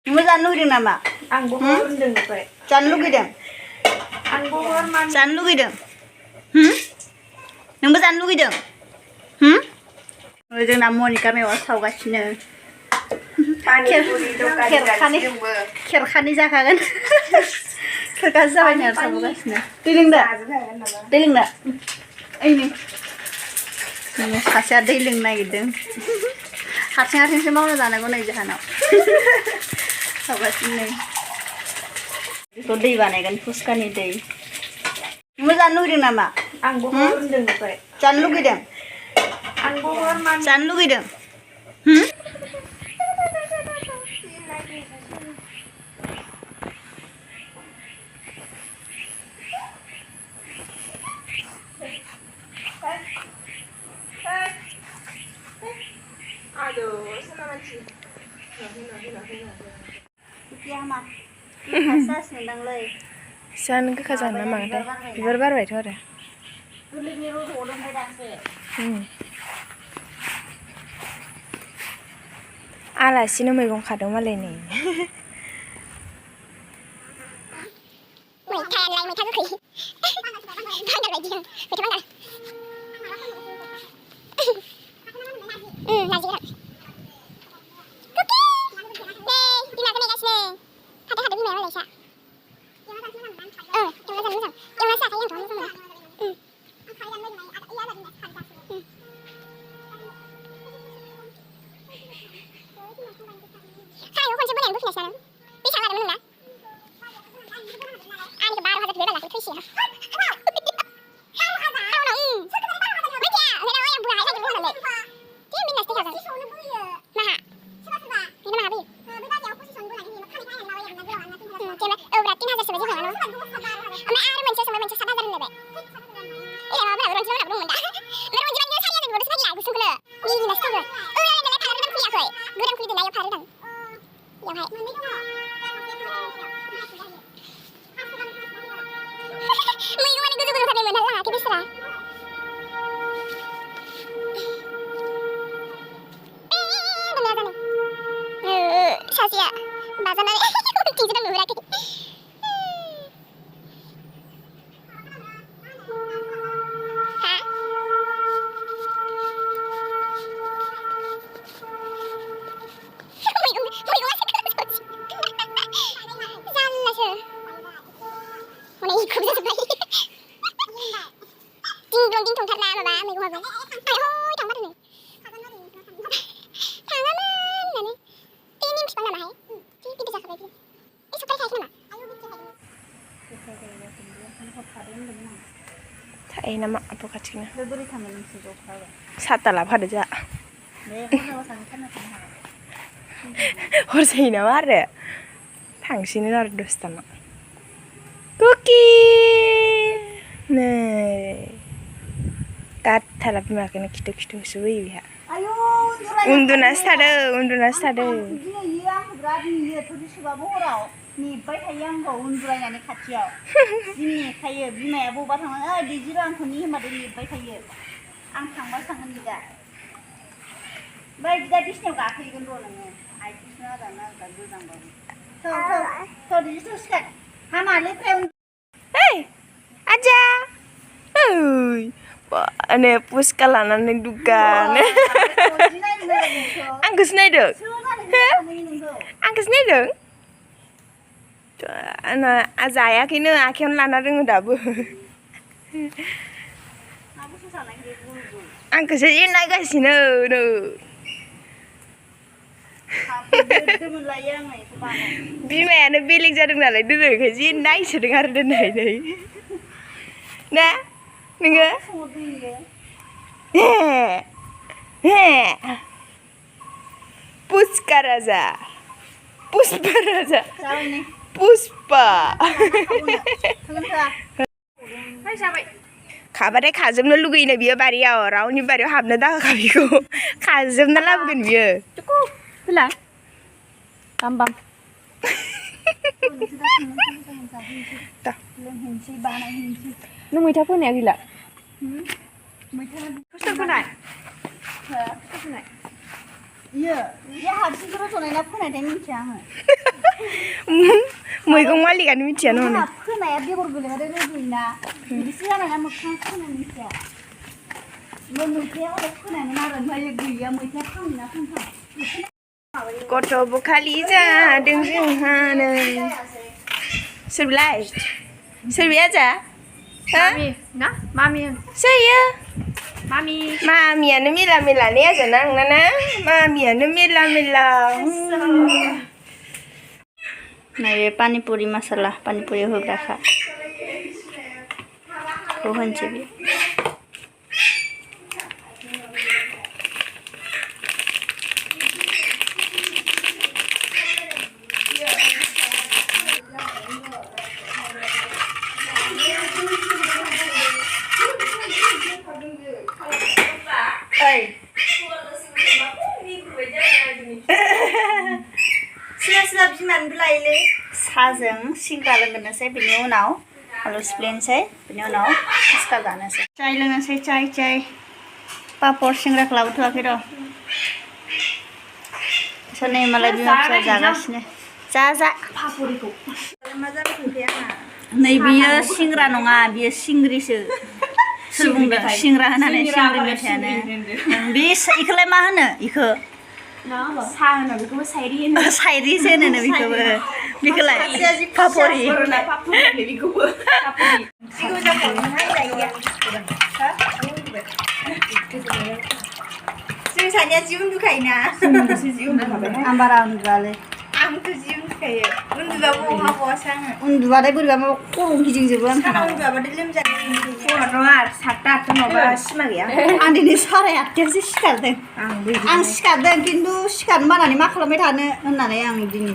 नोंबो जानो लुगैदों नामा? आंबो होनदों ओमफ्राय जानो लुगैदों? आंबो हरमान जानो लुगैदों? नोंबो जानो लुगैदों? जोंना मनिका मेवा सावगासिनो खेरखानि जाखागोन खेरखासो जाबाय आरो सावगासिनो दै लोंनो ओइनै सासेया दै लोंनो नागिरदों हारसिंसो मावना जानांगौ नै जाहानाव सावगासिनो नै बेखौ दै बानायगोन फुसखानि दै नोंबो जानो लुगैदों नामा? आंबो होनदों ओमफ्राय जानो लुगैदों? आंबो हरमान जानो लुगैदों? aduh sama manci जानो गोखा जानो नामाथाय बिबार बारबायथ' आरो आलासिनो मैगं खादों मालाय नै मैथा गोखै बांगाल बायदि मैथा बांगाल नारजि सासेया बाजानानै दिन्थिनो नुहुराखै थायो नामा आब' खाथिनो साता लाफादो जा हर जायो नामा आरो थांसिनो आरो 10 कुकि नै गारथारा बिमाखौनो खिथु खिथु होसोबोयो बेहा उन्दुनासो थादों नेबाय थायो आंखौ उन्दुरायनानै खाथियाव जि नेखायो बिमाया बबा थांनानै ओइ दैजिरो आंखौ नि होनबाथाय नेबाय थायो आं थांबा थांगोन बिदा ओमफ्राय बिदा बिसिनायाव गाखोहैगोन र' नोङो आथिंखौ आजानो आजानो गोजांबाबो थौ दैजिरो सिखार हामालै ओइ आजा ओइ माने पुसका लानानै दुगानो आंखौसो नायदों जायाखैनो आखायावनो लाना दोङो दाबो आंखौसो जि नायगासिनो बिमायानो बेलेग जादों नालाय दोनैखाय जि नायसोदों आरो दोननानै ना नोङो पुष्का राजा पुष्पा खाबाथाय खाजोबनो लुगैनो बियो बारियाव रावनि बारियाव हाबनो दाहोखा बिखौ खाजोबना लाबोगोन बियो गामबाम नों मैथा फोनाया गैला मैथा फोनाय Iya, dia hasil terus soalnya फोनायथाय मिथिया आङो. मैगं मालिकानो मिथिया न'नो जोंहा फोनाया बेगर गोलैबाथाय रज'योना बिदिसो जानायना मोखां फोनाय मिथिया. बे मैथाया हले फोनायमोन आरो ओमफ्राय गैया मैथाया थांना थांथां. गथ' बखालि जादों जोंहानो सोरलाय सोरबिया जा Mami, na? Mami. सोयो Mami. मामियानो मेला मेला ने आजाना नोंना मामियानो मेला मेला नैबे पानीपुरी मसाला पानीपुरी होग्राखा बेखौ होनसै बे सिला बिमानिबो लायोलै साजों सिंग्रा लोंनोसै बिनि उनाव आलु सिफ्लेनोसै बिनि उनाव फुचका जानोसै चाय लोंनोसै चाय पापर सिंग्राखौ लाबोथ'वाखै र' सोरनै मालाय बिमा फिसा जागासिनो जा पापरिखौ मा जाबाय थाखो आंहा नै बियो सिंग्रा नङा बियो सिंग्रिसो सोर बुंदों सिंग्रा होनानै सिंग्रि मेथायानो बे इखौलाय मा होनो इखो सा होनो बेखौबो सायरि होनो सायरिसो होनो बेखौबो बेखौलाय पापरि बेखौबो पापरि जों सानैया जि उन्दुखायोना आं बारा उन्दुआलै आंथ' जि उन्दुखायो उन्दुबाबो बहाबावासो आङो उन्दुबाथाय बोरैबा माबा खर' गिदिंजोबो आं सानाव उन्दुआबाथाय लोमजानाय फुङाव नङा 7ता 8ता नङाबा सिमा गैया आं दिनै 8:30 सिखारदों आं सिखारदों खिन्थु सिखारनो बानानै मा खालामबाय थानो होननानै आं दिनै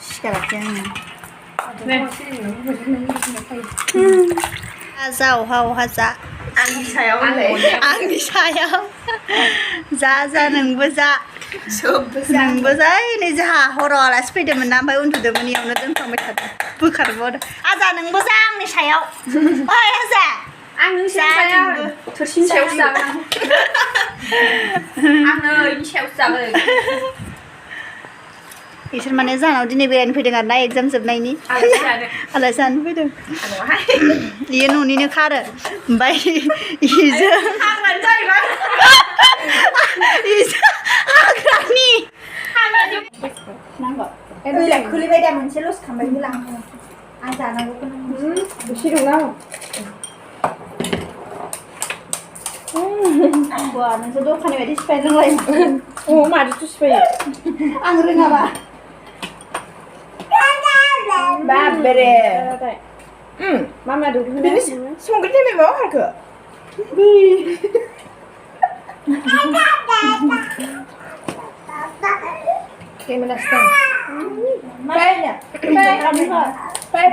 सिखाराखै आङो जा अहा जा आंनि सायाव आंनि सायाव जा नोंबो जा नोंबो जा नै जोंहा हराव आलासि फैदोंमोन ना ओमफ्राय उन्दुदोंमोन इयावनो दोनखांबाय थादों बोखारबावदों आजा नोंबो जा आंनि सायाव ओइ आजा आं नोंनि सायाव थोरसिनि सायावसो जागोन आङो इनि सायावसो जागोन इसोर माने जाहानाव दिनै बेरायनो फैदों आरो ना एग्जाम जोबनायनि आलासि जानो फैदों बियो न'निनो खारो ओमफ्राय इजों हाग्रानि नांगौ खोलैबाय दा मोनसे लस खालामबाय होलां आं जानांगौ बेसे दं बा नोंसोर दखाननि बायदि सिफाय रोंलाय मादिथो सिफायो आं रोङाबा बाबरे मामा दौदों संख्रि टाइम माबा हाखो केमेरास्तान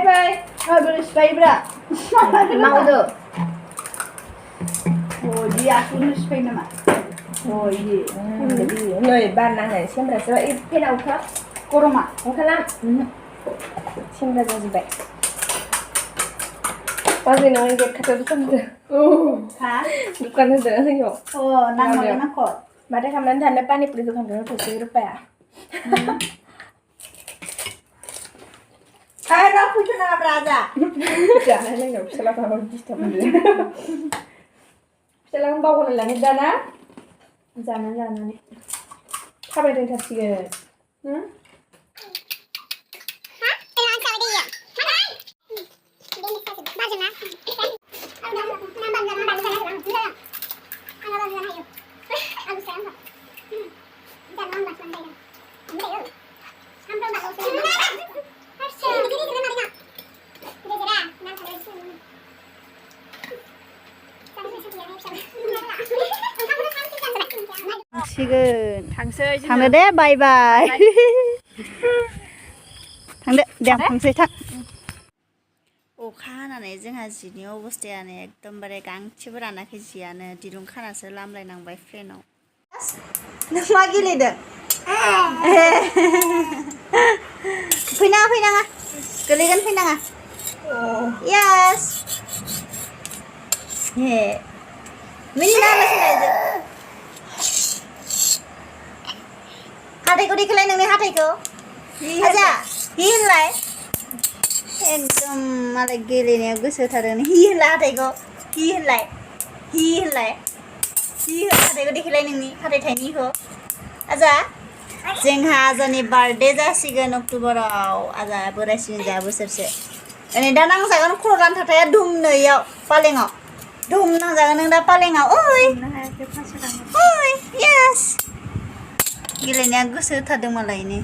fai habis fibra मावदो oh dia sudah spray nama oh iya नै बार नांनाय सेमब्रासो फेनाव खा गरमा ओंखारलां सेमब्रा जाजोब्बाय बाजै नों गेट खाथियाव दखान होदो हा दखान होदो होयो oh नांगौ नांगौ माथो खालामनानै थानो pani puri दखानखौनो होथ'सै रुपाया Ayo aku cuma berada. Jangan nggak bisa lah kalau disturb dulu. Bisa lah bawa lagi dana. Jangan nih. Kapan itu tersier? थांदो दे बाय बाय थांदो दे थांसै थां अखा हानानै जोंहा जिनि अबस्थायानो एकदमबारे गांसेबो रानाखै जियानो दिरुं खानासो लामलायनांबाय फेनाव नों मा गेलेदों फैनाङा गोलैगोन फैनाङा यास हे मिनिना लासै हाथाइखौ देखायलाय नोंनि हाथाइखौ आजा हि होनलाय एकदम मालाय गेलेनायाव गोसो होथारो हि होनलाय हाथाइखौ हि होनलाय हि होनलाय हि होन हाथाइखौ देखायलाय नोंनि हाथाइ थाइनैखौ आजा जोंहा आजानि बार्थडे जासिगोन अक्ट'बराव आजा बोरायसिगोन जोंहा बोसोरसे नै दा नांजागोन खर' लानथाथाया धुमनो इयाव पालेङाव धुम नांजागोन नों दा पालेङाव ओइ ओइ येस गेलेनाया गोसो होथारदों मालायनो